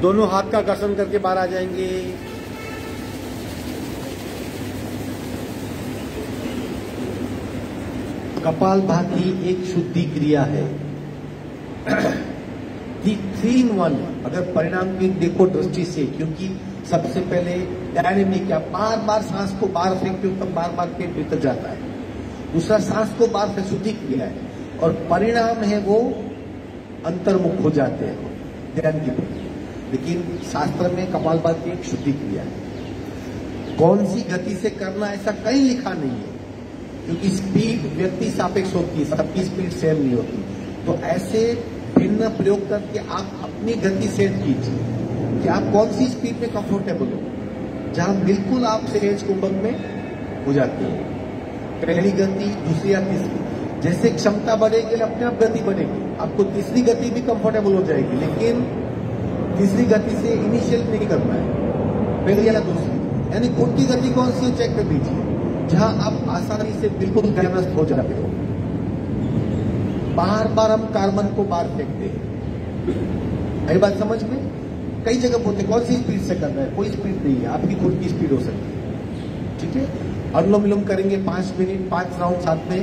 दोनों हाथ का घर्षण करके बाहर आ जाएंगे। कपालभाति एक शुद्धि क्रिया है। 3 in 1 अगर परिणाम की देखो दृष्टि से, क्योंकि सबसे पहले डायनेमिक या बार बार सांस को बाहर फेंकते हो तब बार बार पेट भीतर जाता है। दूसरा सांस को बाहर से शुद्धि क्रिया है, और परिणाम है वो अंतर्मुख हो जाते हैं ध्यान की प्रति। लेकिन शास्त्र में कपालभाति एक शुद्धि क्रिया है। कौन सी गति से करना ऐसा कहीं लिखा नहीं है, क्योंकि स्पीड व्यक्ति सापेक्ष होती है, सबकी स्पीड सेम नहीं होती। तो ऐसे भिन्न प्रयोग करके आप अपनी गति सेट कीजिए कि आप कौन सी स्पीड में कंफर्टेबल हो, जहां बिल्कुल आप सहज कुंभक में हो जाते हैं। पहली गति, दूसरी या तीसरी, जैसे क्षमता बढ़ेगी अपने आप गति बढ़ेगी। आपको तीसरी गति भी कंफर्टेबल हो जाएगी, लेकिन तीसरी गति से इनिशियल नहीं करना है, पहली या दूसरी। यानी खुद की गति कौन सी चेक कर दीजिए, जहां आप आसानी से बिल्कुल ध्यानस्थ हो जाते हो। बार बार हम कार्बन को बाहर फेंकते हैं, यही बात समझ में। कई जगह बोलते कौन सी स्पीड से करना है, कोई स्पीड नहीं है, आपकी खुद की स्पीड हो सकती है। ठीक है, अनुलोम विलोम करेंगे 5 मिनट, 5 राउंड साथ में,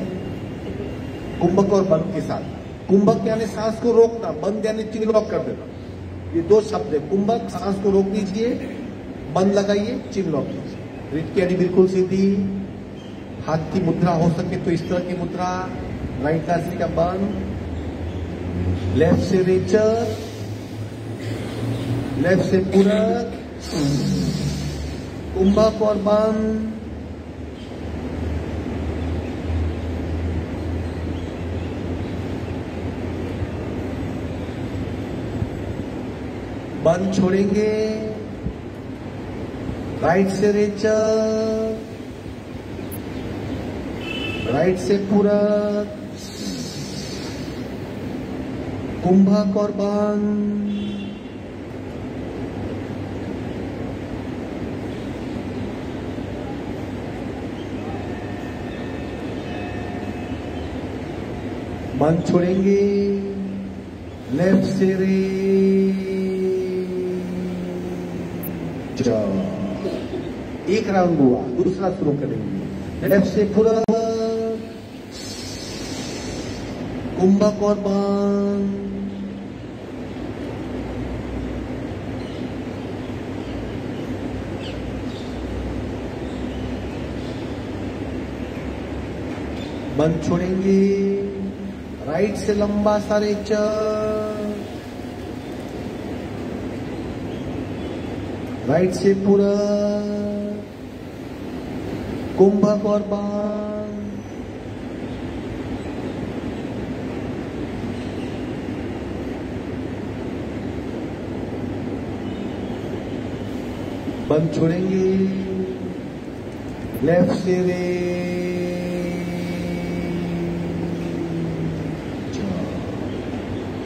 कुंभक और बंद के साथ। कुंभक यानी सांस को रोकना, बंद यानी चिन लॉक कर देना। ये 2 शब्द है। कुंभक सांस को रोक दीजिए, बंद लगाइए, चिन लॉक कीजिए। रिट की यानी बिल्कुल सीधी, हाथ की मुद्रा हो सके तो इस तरह की मुद्रा, राइट नासिका का बंद, लेफ्ट से रेचर, लेफ्ट से पूरक, कुंभक और बंद। बंद छोड़ेंगे, राइट से रेचर, राइट से पूरक, कुंभक और बंद। बंद छोड़ेंगे, लेफ्ट से रेचर। एक राउंड हुआ, दूसरा शुरू करेंगे। लेफ्ट से पूरक, कुंभक और बंद। बंद छोड़ेंगे, राइट से लंबा सा रेचर, राइट से पूरा, कुंभक और बंद। बंद छोड़ेंगे, लेफ्ट से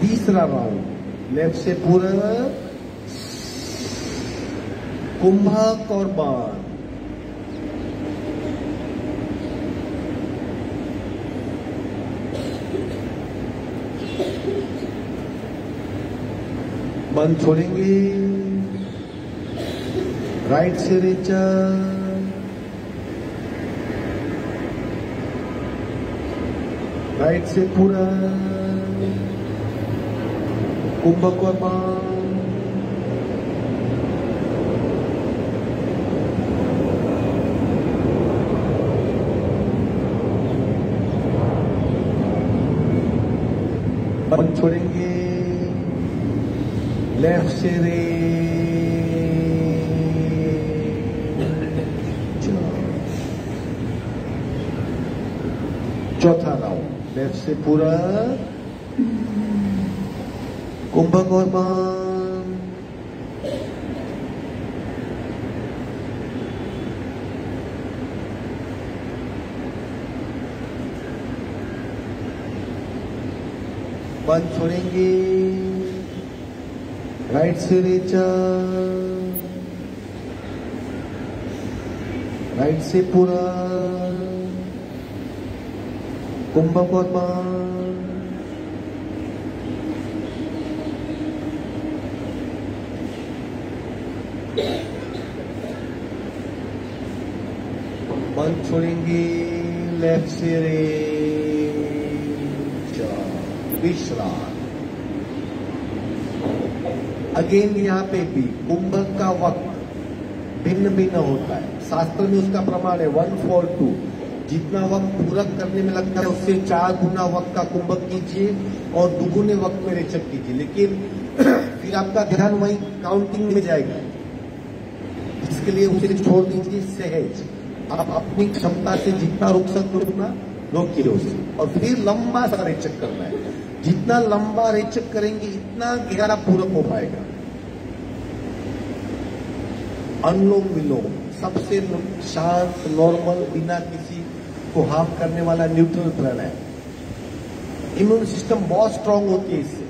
तीसरा राउंड, लेफ्ट से पूरा, कुंभक और बंद। बंद छोड़ेंगे, राइट से रेचर, राइट से पूरा, कुंभक और बंद। बंद छोड़ेंगे, लेफ्ट से चौथा राउंड, लेफ्ट से पूरा, कुंभक और बंद। बंद छोड़ेंगे, राइट से रेचर, राइट से पूरा, कुंभक और बंद। बंद छोड़ेंगे, लेफ्ट से विश्राम। अगेन यहाँ पे भी कुंभक का वक्त भिन्न भिन्न होता है। शास्त्र में उसका प्रमाण है 1:4:2। जितना वक्त पूरक करने में लगता है उससे 4 गुना वक्त का कुंभक कीजिए और दुगुने वक्त में रेचक कीजिए। लेकिन फिर आपका ध्यान वही काउंटिंग में जाएगा, इसके लिए उसे छोड़ दीजिए सहज। आप अपनी क्षमता से जितना रोक सकते हो उतना रोकिए उसे, और फिर लंबा सा रेचक करना है। जितना लंबा रेचक करेंगे इतना गहरा पूरक हो पाएगा। अनुलोम विलोम सबसे शांत, नॉर्मल, बिना किसी को हार्म करने वाला न्यूट्रल प्राणायाम। इम्यून सिस्टम बहुत स्ट्रांग होती है इससे।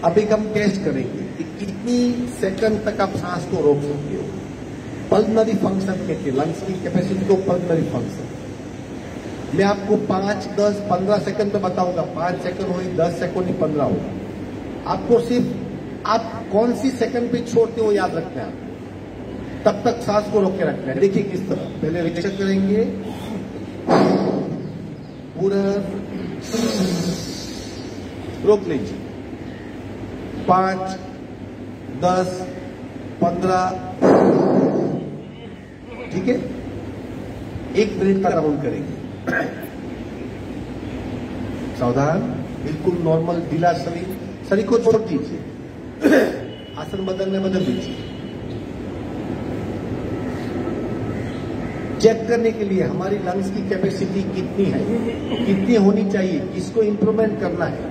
अब एक हम टेस्ट करेंगे कि कितनी सेकंड तक आप सांस को रोक सकते हो। पल्मनरी फंक्शन कहते हैं, लंग्स की कैपेसिटी को पल्मनरी फंक्शन। मैं आपको 5, 10, 15 सेकंड में बताऊंगा। 5 सेकंड हो, 10 सेकंड ही 15 होगा। आपको सिर्फ आप कौन सी सेकंड पे छोड़ते हो याद रखना है, तब तक सांस को रोक के रखना है। देखिए किस तरह, पहले रिचेक करेंगे पूरा, रोक लीजिए 5, 10, 15, ठीक है। 1 मिनट का राउंड करेंगे। सावधान, बिल्कुल नॉर्मल ढीला शरीर को छोड़ दीजिए। आसन बदल दीजिए। चेक करने के लिए हमारी लंग्स की कैपेसिटी कितनी है, कितनी होनी चाहिए, किसको इंप्रूवमेंट करना है।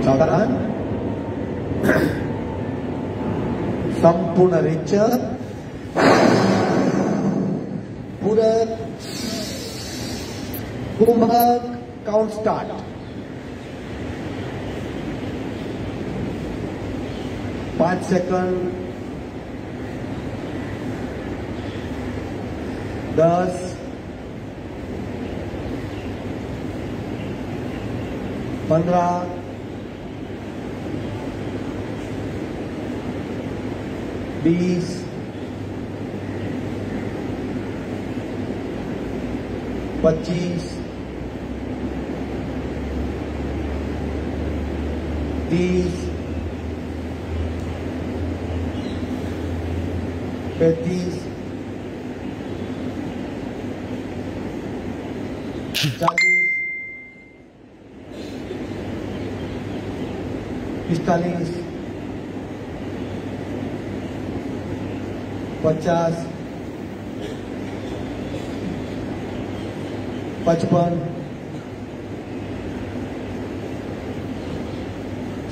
सावधान, संपूर्ण रेचक, पूरा कुंभक, काउंट स्टार्ट। 5 सेकंड, 10, 15, 20, 25, 30, 35, 40, 45, 50, 55,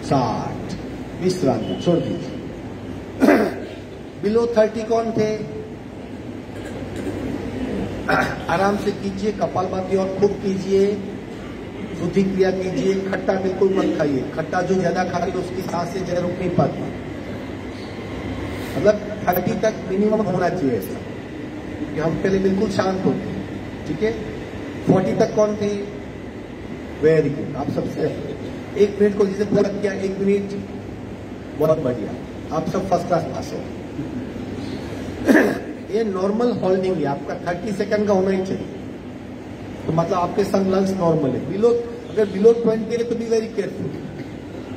60। विश्रांति छोड़ दीजिए। बिलो 30 कौन थे? आराम से कीजिए, कपालभाति और खूब कीजिए, शुद्धि क्रिया कीजिए। खट्टा बिल्कुल मत खाइए, खट्टा जो ज्यादा खाएगा तो उसकी सांस से जगह रुक नहीं पाती। मतलब 30 तक मिनिमम होना चाहिए ऐसा कि हम पहले बिल्कुल शांत होते हैं, ठीक है। 40 तक कौन थे? वेरी गुड, आप सबसे 1 मिनट को जिसे पूरा किया, 1 मिनट, बहुत बढ़िया, आप सब फर्स्ट क्लास पास हो। ये नॉर्मल होल्डिंग है, आपका 30 सेकंड का होना ही चाहिए। तो मतलब आपके संग लंग्स नॉर्मल है। बिलो, अगर बिलो 20 है तो बी वेरी केयरफुल,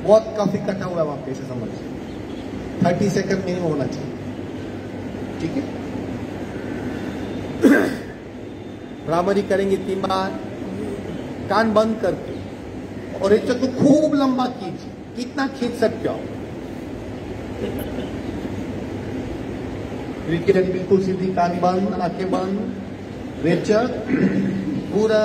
बहुत काफी कटा हुआ है वहां पे, ऐसे समझ। 30 सेकंड मिनिमम होना चाहिए, ठीक है। भ्रामरी करेंगे 3 बार, कान बंद करके, और एक को खूब लंबा कीजिए, कितना खींच सकते हो। क्रिकेट बिल्कुल सीधी, कान बंद, आंखें बंद, रेचक पूरा।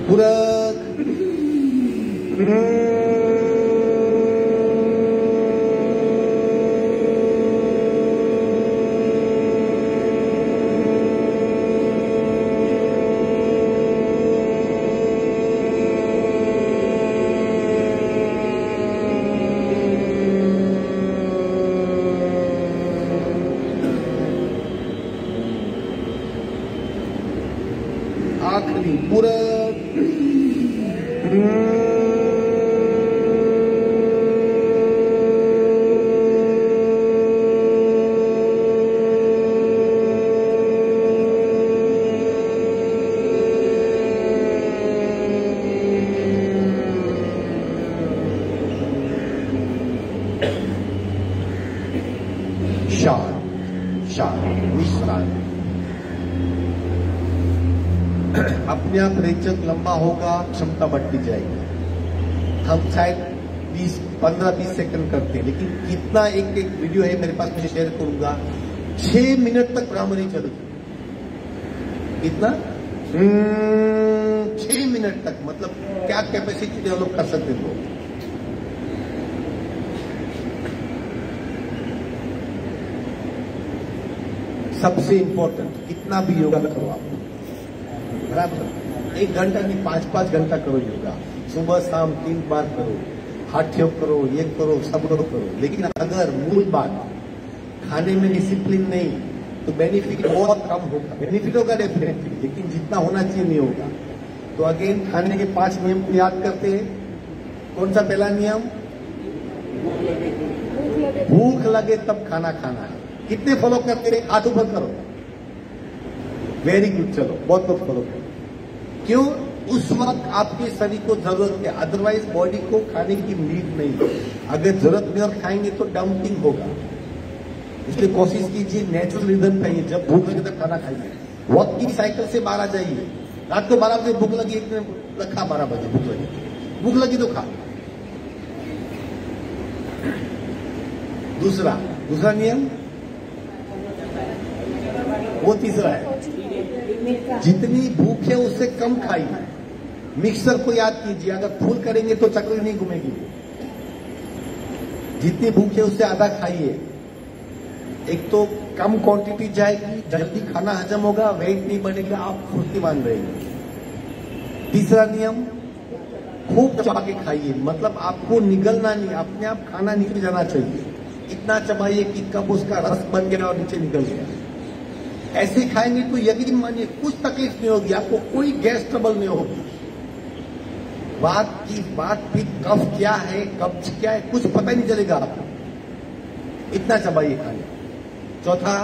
पूरक ब्रीथिंग पूरा विश्रांति। अपने आप रेचक लंबा होगा, क्षमता बढ़ती जाएगी। हम शायद 15-20 सेकंड करते हैं, लेकिन कितना एक वीडियो है मेरे पास, मैं शेयर करूंगा। 6 मिनट तक भ्रामरी चलेगी। कितना? 6 मिनट तक। मतलब क्या कैपेसिटी डेवलप कर सकते हैं लोग। सबसे इंपॉर्टेंट, कितना भी योगा करो आप, बराबर 1 घंटा नहीं 5-5 घंटा करो योगा। सुबह शाम 3 बार करो, हाथ योग करो, ये करो, सब करो। लेकिन अगर मूल बात खाने में डिसिप्लिन नहीं, तो बेनिफिट बहुत कम होगा। बेनिफिट होगा डेफिनेटली, लेकिन जितना होना चाहिए नहीं होगा। तो अगेन खाने के 5 नियम को याद करते हैं। कौन सा पहला नियम? भूख लगे तब खाना खाना है। कितने फॉलो करते रहे? हाथ ऊपर करो। वेरी गुड, चलो बहुत लोग फॉलो करो। क्यों? उस वक्त आपके शरीर को जरूरत है, अदरवाइज बॉडी को खाने की नीड नहीं। अगर जरूरत नहीं और खाएंगे तो डंपिंग होगा। इसलिए कोशिश कीजिए नेचुरल रिदम खाइए। जब भूख लगे तब खाना खाइए। वक्त की साइकिल से 12 जाइए। रात को 12 बजे भूख लगी, एक दिन रखा 12 बजे भूख लगी तो खा। दूसरा नियम, वो तीसरा है, जितनी भूख है उससे कम खाइए। मिक्सर को याद कीजिए, अगर फुल करेंगे तो चक्कर नहीं घूमेगी। जितनी भूख है उससे आधा खाइए। एक तो कम क्वांटिटी जाएगी, जल्दी खाना हजम होगा, वेट नहीं बढ़ेगा, आप फुर्तीमान रहेंगे। तीसरा नियम, खूब चबा के खाइए। मतलब आपको निगलना नहीं, अपने आप खाना निकल जाना चाहिए। इतना चबाइए कि कब उसका रस बन गया और नीचे निकल गया। ऐसे खाएंगे तो यकीन मानिए कुछ तकलीफ नहीं होगी, आपको कोई गैस ट्रबल नहीं होगी। बात भी कफ क्या है, कब्ज क्या है, कुछ पता ही नहीं चलेगा आपको। इतना चबाइए खाने। चौथा,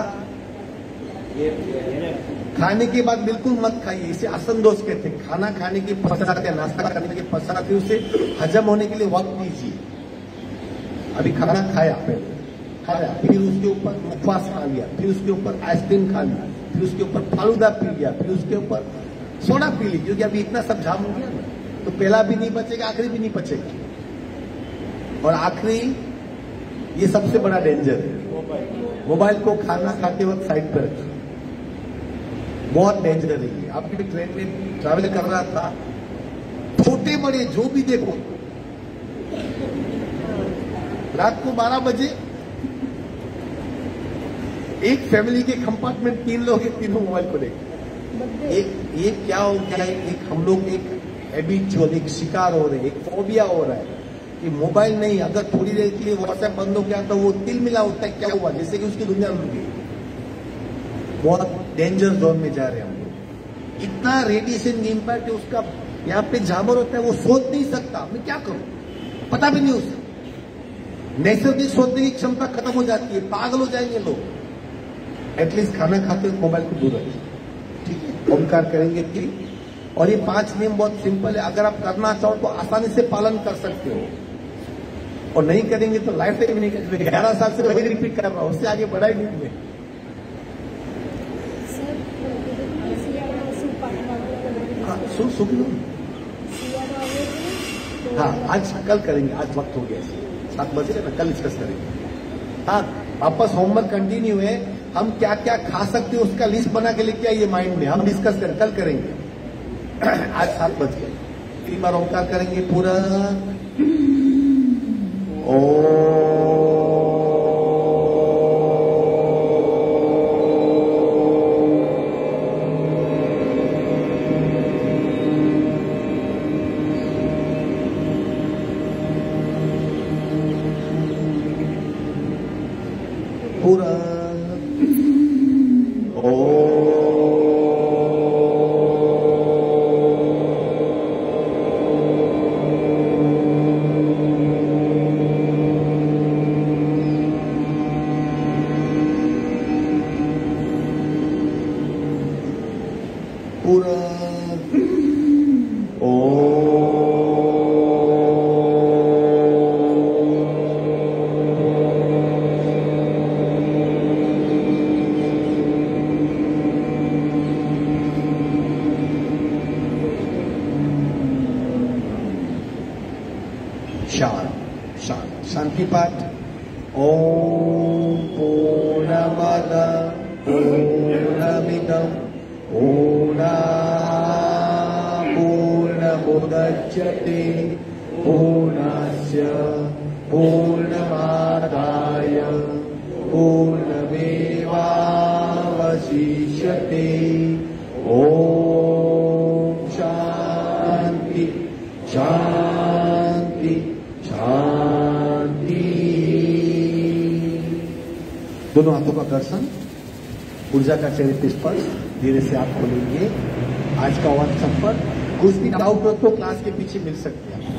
खाने के बाद बिल्कुल मत खाइए। इसे असंतोष कहते हैं। खाना खाने के पश्चात या नाश्ता करने के पश्चात उसे हजम होने के लिए वक्त दीजिए। अभी खाना खाया, फिर उसके ऊपर उपवास खा लिया, फिर उसके ऊपर आइसक्रीम खा लिया, फिर उसके ऊपर फालूदा पी लिया, फिर उसके ऊपर सोडा पी ली, क्योंकि अभी इतना सब जाम हो गया ना, तो पहला भी नहीं बचेगा, आखिरी भी नहीं बचेगा। और आखिरी, ये सबसे बड़ा डेंजर है, मोबाइल को खाना खाते वक्त साइड पर रखिए। बहुत डेंजर है ये। आप भी ट्रेन में ट्रैवल कर रहा था, छोटे बड़े जो भी देखो, रात को 12 बजे एक फैमिली के कंपार्टमेंट 3 लोग हैं, तीनों मोबाइल को देख। ये क्या हो गया है? एक हम लोग एक हैबिचुअल, एक शिकार हो रहे हैं, एक फोबिया हो रहा है कि मोबाइल नहीं, अगर थोड़ी देर के लिए व्हाट्सएप बंद हो गया तो वो तिल मिला होता है, क्या हुआ, जैसे कि उसकी दुनिया रुक गई। बहुत डेंजर जोन में जा रहे हैं हम लोग। इतना रेडिएशन इम्पैक्ट है उसका। यहाँ पे झामर होता है, वो सोच नहीं सकता मैं क्या करूं, पता भी नहीं उसे। नैसर्गिक सोचने की क्षमता खत्म हो जाती है, पागल हो जाएंगे लोग। एटलीस्ट खाना खाते हुए मोबाइल को दूर रखिए, ठीक है? ओमकार करेंगे ठीक। और ये 5 नियम बहुत सिंपल है। अगर आप करना चाहो तो आसानी से पालन कर सकते हो, और नहीं करेंगे तो लाइफ टाइम नहीं करेंगे। 11 साल से वही रिपीट कर रहा हूं, उससे आगे बढ़ा ही नहीं मैं। हाँ, आज कल करेंगे, आज वक्त हो गया 7 बजे ना, कल डिस्कस करेंगे। हाँ, वापस होमवर्क कंटिन्यू है। हम क्या क्या खा सकते हैं उसका लिस्ट बना के लेके आइए माइंड में, हम डिस्कस करें, कल करेंगे। आज 7 बजे 3 बार ओंकार करेंगे पूरा। पूरा शांत शांति पाठ। ओम पूर्णमद पूर्णमिदं पूर्णात् पूर्णमुदच्यते पूर्णस्य पूर्णमादाय पूर्णमेवावशिष्यते। ओम शांति शांति शांति। दोनों हाथों का दर्शन, ऊर्जा का चरित्र स्पर्श। धीरे से आप खोलेंगे। आज का व्हाट्सएप पर कुछ भी डाउट हो तो क्लास के पीछे मिल सकते हैं।